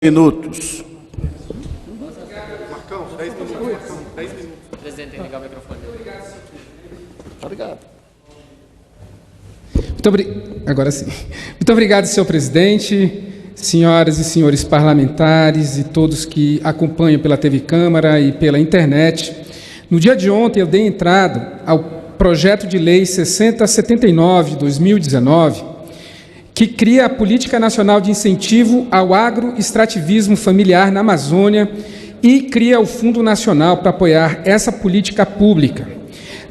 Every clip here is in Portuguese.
minutos. Marcão, 10 minutos. 10 minutos. Presidente, tem que ligar o microfone. Obrigado. Agora sim. Muito obrigado, senhor presidente, senhoras e senhores parlamentares e todos que acompanham pela TV Câmara e pela internet. No dia de ontem, eu dei entrada ao projeto de lei 6079 de 2019, que cria a Política Nacional de Incentivo ao Agroextrativismo Familiar na Amazônia e cria o Fundo Nacional para apoiar essa política pública.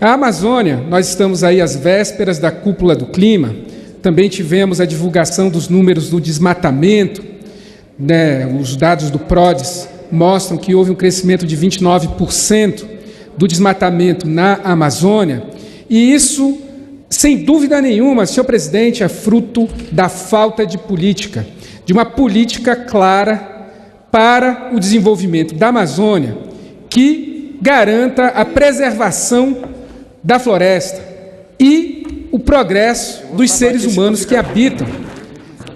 A Amazônia, nós estamos aí às vésperas da cúpula do clima, também tivemos a divulgação dos números do desmatamento, né? Os dados do PRODES mostram que houve um crescimento de 29% do desmatamento na Amazônia, e isso, sem dúvida nenhuma, senhor presidente, é fruto da falta de política, de uma política clara para o desenvolvimento da Amazônia, que garanta a preservação da floresta e o progresso dos seres humanos que habitam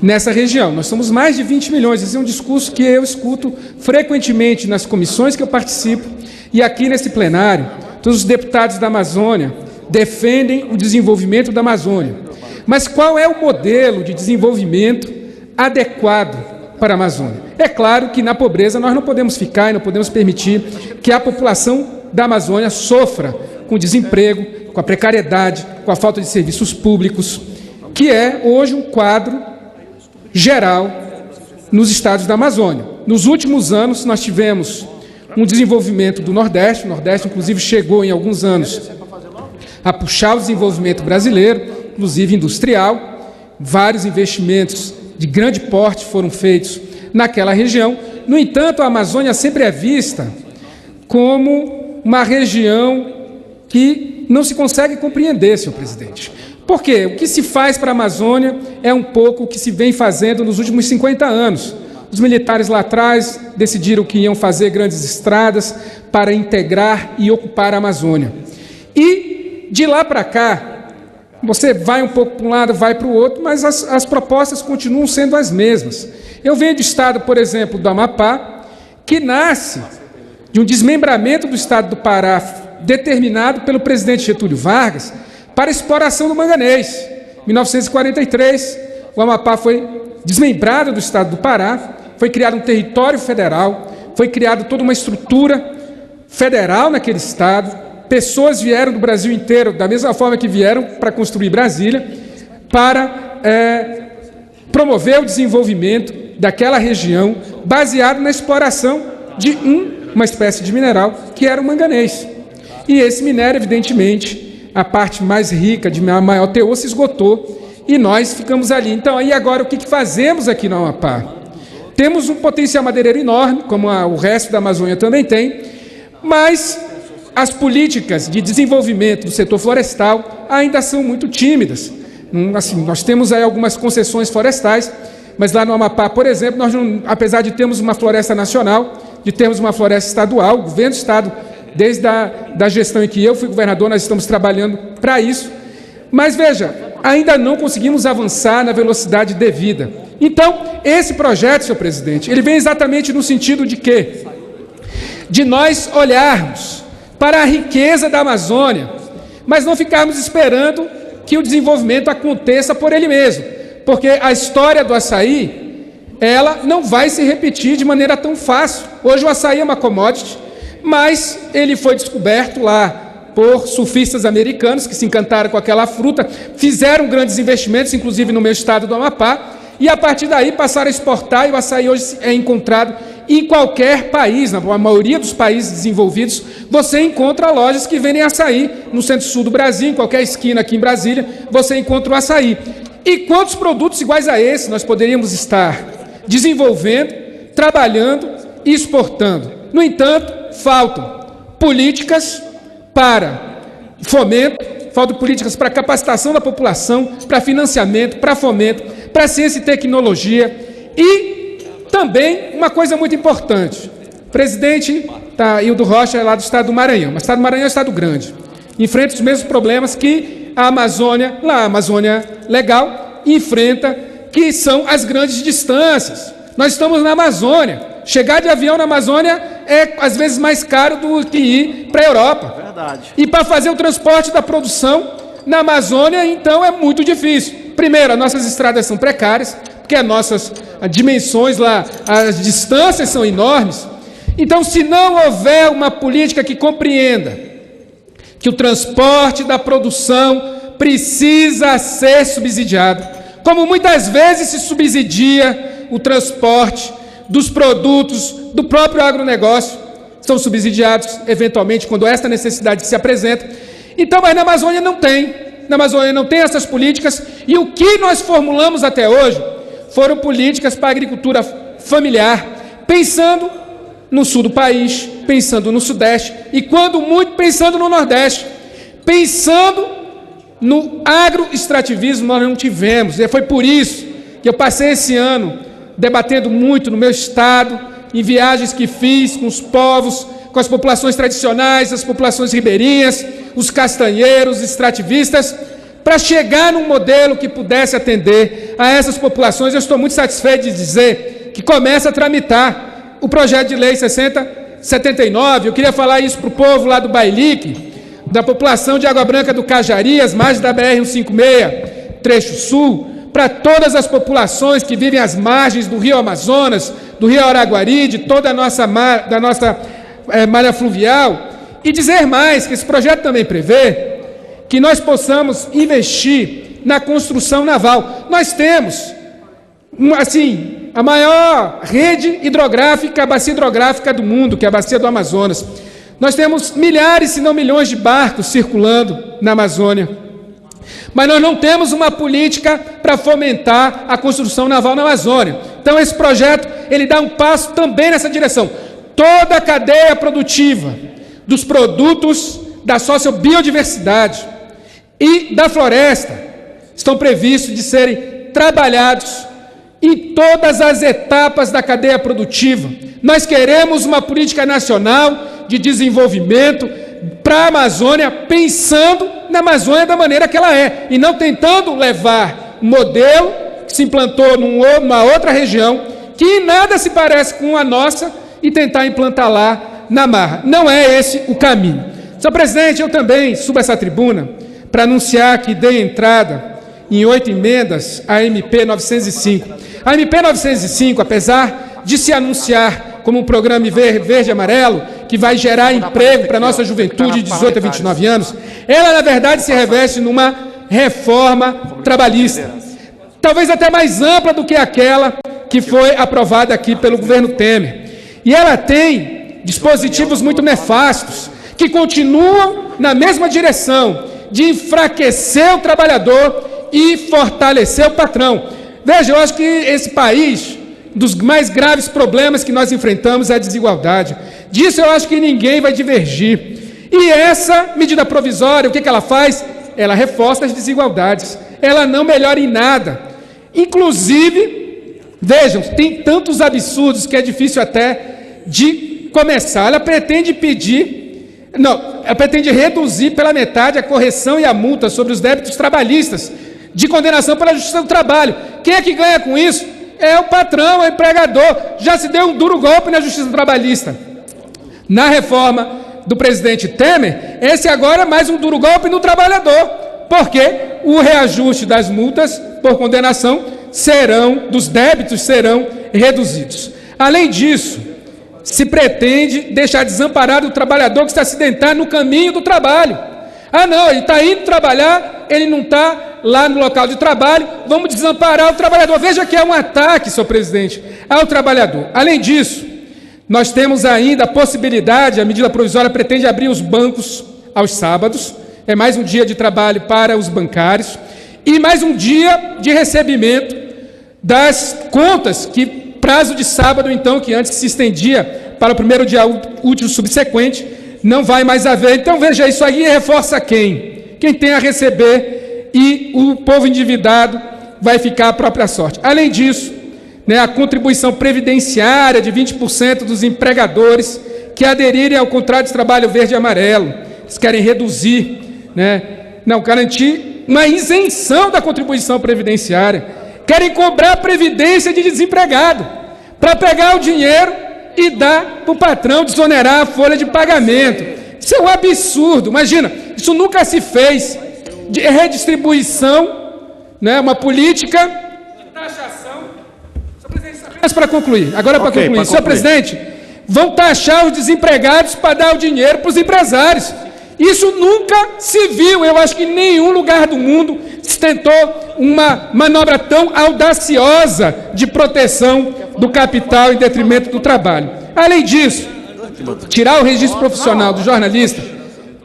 nessa região. Nós somos mais de 20 milhões, esse é um discurso que eu escuto frequentemente nas comissões que eu participo e aqui nesse plenário. Todos os deputados da Amazônia defendem o desenvolvimento da Amazônia. Mas qual é o modelo de desenvolvimento adequado para a Amazônia? É claro que na pobreza nós não podemos ficar e não podemos permitir que a população da Amazônia sofra com o desemprego, com a precariedade, com a falta de serviços públicos, que é hoje um quadro geral nos estados da Amazônia. Nos últimos anos, nós tivemos um desenvolvimento do Nordeste, o Nordeste, inclusive, chegou em alguns anos a puxar o desenvolvimento brasileiro, inclusive industrial. Vários investimentos de grande porte foram feitos naquela região. No entanto, a Amazônia sempre é vista como uma região que não se consegue compreender, senhor presidente. Por quê? O que se faz para a Amazônia é um pouco o que se vem fazendo nos últimos 50 anos. Os militares lá atrás decidiram que iam fazer grandes estradas para integrar e ocupar a Amazônia. E, de lá para cá, você vai um pouco para um lado, vai para o outro, mas as propostas continuam sendo as mesmas. Eu venho do estado, por exemplo, do Amapá, que nasce de um desmembramento do estado do Pará, determinado pelo presidente Getúlio Vargas, para a exploração do manganês. Em 1943, o Amapá foi desmembrado do estado do Pará, foi criado um território federal, foi criada toda uma estrutura federal naquele estado, pessoas vieram do Brasil inteiro, da mesma forma que vieram para construir Brasília, para promover o desenvolvimento daquela região, baseado na exploração de uma espécie de mineral, que era o manganês. E esse minério, evidentemente, a parte mais rica, de maior teor, se esgotou, e nós ficamos ali. Então, aí agora, o que fazemos aqui no Amapá? Temos um potencial madeireiro enorme, como o resto da Amazônia também tem, mas as políticas de desenvolvimento do setor florestal ainda são muito tímidas. Assim, nós temos aí algumas concessões florestais, mas lá no Amapá, por exemplo, nós não, apesar de termos uma floresta nacional, de termos uma floresta estadual, o governo do estado, desde a gestão em que eu fui governador, nós estamos trabalhando para isso. Mas, veja, ainda não conseguimos avançar na velocidade devida. Então, esse projeto, senhor presidente, ele vem exatamente no sentido de quê? De nós olharmos para a riqueza da Amazônia, mas não ficarmos esperando que o desenvolvimento aconteça por ele mesmo, porque a história do açaí, ela não vai se repetir de maneira tão fácil. Hoje o açaí é uma commodity, mas ele foi descoberto lá por surfistas americanos que se encantaram com aquela fruta, fizeram grandes investimentos, inclusive no meu estado do Amapá, e a partir daí passaram a exportar, e o açaí hoje é encontrado em qualquer país. Na maioria dos países desenvolvidos, você encontra lojas que vendem açaí. No centro-sul do Brasil, em qualquer esquina aqui em Brasília, você encontra o açaí. E quantos produtos iguais a esse nós poderíamos estar desenvolvendo, trabalhando e exportando? No entanto, faltam políticas para fomento, faltam políticas para capacitação da população, para financiamento, para fomento, para ciência e tecnologia e também uma coisa muito importante. O presidente Hildo Rocha é lá do estado do Maranhão, mas o estado do Maranhão é um estado grande, enfrenta os mesmos problemas que a Amazônia, lá a Amazônia legal, enfrenta, que são as grandes distâncias. nós estamos na Amazônia. Chegar de avião na Amazônia é, às vezes, mais caro do que ir para a Europa. Verdade. E para fazer o transporte da produção na Amazônia, então, é muito difícil. Primeiro, as nossas estradas são precárias, porque as nossas dimensões lá, as distâncias são enormes. Então, se não houver uma política que compreenda que o transporte da produção precisa ser subsidiado, como muitas vezes se subsidia o transporte dos produtos do próprio agronegócio, são subsidiados, eventualmente, quando esta necessidade se apresenta. Então, mas na Amazônia não tem. Na Amazônia não tem essas políticas, e o que nós formulamos até hoje foram políticas para a agricultura familiar, pensando no sul do país, pensando no sudeste, e quando muito, pensando no nordeste, pensando no agroextrativismo. Nós não tivemos, e foi por isso que eu passei esse ano debatendo muito no meu estado, em viagens que fiz com os povos, com as populações tradicionais, as populações ribeirinhas, os castanheiros, extrativistas, para chegar num modelo que pudesse atender a essas populações. Eu estou muito satisfeito de dizer que começa a tramitar o projeto de lei 6079. Eu queria falar isso para o povo lá do Bailique, da população de Água Branca do Cajari, as margens da BR-156, trecho sul, para todas as populações que vivem às margens do Rio Amazonas, do Rio Araguari, de toda a nossa malha fluvial, e dizer mais, que esse projeto também prevê que nós possamos investir na construção naval. Nós temos, assim, a maior rede hidrográfica, a bacia hidrográfica do mundo, que é a bacia do Amazonas. Nós temos milhares, se não milhões de barcos circulando na Amazônia. Mas nós não temos uma política para fomentar a construção naval na Amazônia. Então esse projeto, ele dá um passo também nessa direção. Toda a cadeia produtiva dos produtos da sociobiodiversidade e da floresta estão previstos de serem trabalhados em todas as etapas da cadeia produtiva. Nós queremos uma política nacional de desenvolvimento para a Amazônia, pensando na Amazônia da maneira que ela é, e não tentando levar um modelo que se implantou numa outra região, que em nada se parece com a nossa, e tentar implantar lá na marra. Não é esse o caminho. Senhor presidente, eu também subo essa tribuna para anunciar que dei entrada em 8 emendas à MP 905. A MP 905, apesar de se anunciar como um programa verde e amarelo, que vai gerar emprego para a nossa juventude de 18 a 29 anos, ela, na verdade, se reveste numa reforma trabalhista, talvez até mais ampla do que aquela que foi aprovada aqui pelo governo Temer. E ela tem dispositivos muito nefastos, que continuam na mesma direção de enfraquecer o trabalhador e fortalecer o patrão. Veja, eu acho que esse país, dos mais graves problemas que nós enfrentamos é a desigualdade. Disso eu acho que ninguém vai divergir. E essa medida provisória, o que ela faz? Ela reforça as desigualdades. Ela não melhora em nada. Inclusive, vejam, tem tantos absurdos que é difícil até de começar. Ela pretende ela pretende reduzir pela metade a correção e a multa sobre os débitos trabalhistas de condenação pela Justiça do Trabalho. Quem é que ganha com isso? É o patrão, é o empregador. Já se deu um duro golpe na Justiça Trabalhista. Na reforma do presidente Temer, esse agora é mais um duro golpe no trabalhador, porque o reajuste das multas por condenação dos débitos serão reduzidos. Além disso, se pretende deixar desamparado o trabalhador que está acidentado no caminho do trabalho. Ah, não, ele está indo trabalhar, ele não está lá no local de trabalho, vamos desamparar o trabalhador. Veja que é um ataque, senhor presidente, ao trabalhador. Além disso, nós temos ainda a possibilidade, a medida provisória pretende abrir os bancos aos sábados, é mais um dia de trabalho para os bancários, e mais um dia de recebimento das contas, que prazo de sábado, então, que antes se estendia para o primeiro dia útil subsequente, não vai mais haver. Então, veja, isso aí reforça quem? Quem tem a receber, e o povo endividado vai ficar à própria sorte. Além disso, a contribuição previdenciária de 20% dos empregadores que aderirem ao contrato de trabalho verde e amarelo. Eles querem reduzir, garantir uma isenção da contribuição previdenciária. Querem cobrar a previdência de desempregado. para pegar o dinheiro e dar para o patrão desonerar a folha de pagamento. Isso é um absurdo. Imagina, isso nunca se fez. De redistribuição, né, uma política de taxação. Senhor presidente, apenas para concluir. Agora para concluir. Senhor presidente, vão taxar os desempregados para dar o dinheiro para os empresários. Isso nunca se viu. Eu acho que em nenhum lugar do mundo se tentou uma manobra tão audaciosa de proteção do capital em detrimento do trabalho. Além disso, tirar o registro profissional do jornalista,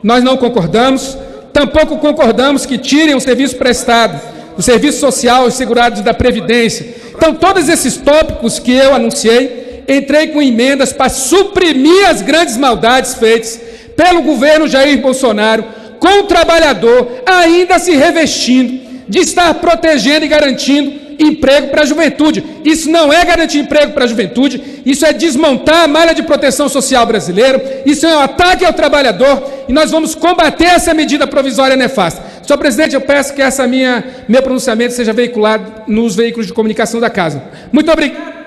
nós não concordamos. Tampouco concordamos que tirem o serviço prestado, o serviço social, os segurados da Previdência. Então, todos esses tópicos que eu anunciei, entrei com emendas para suprimir as grandes maldades feitas pelo governo Jair Bolsonaro, com o trabalhador ainda se revestindo de estar protegendo e garantindo emprego para a juventude. Isso não é garantir emprego para a juventude, isso é desmontar a malha de proteção social brasileira, isso é um ataque ao trabalhador e nós vamos combater essa medida provisória nefasta. Senhor presidente, eu peço que meu pronunciamento seja veiculado nos veículos de comunicação da Casa. Muito obrigado.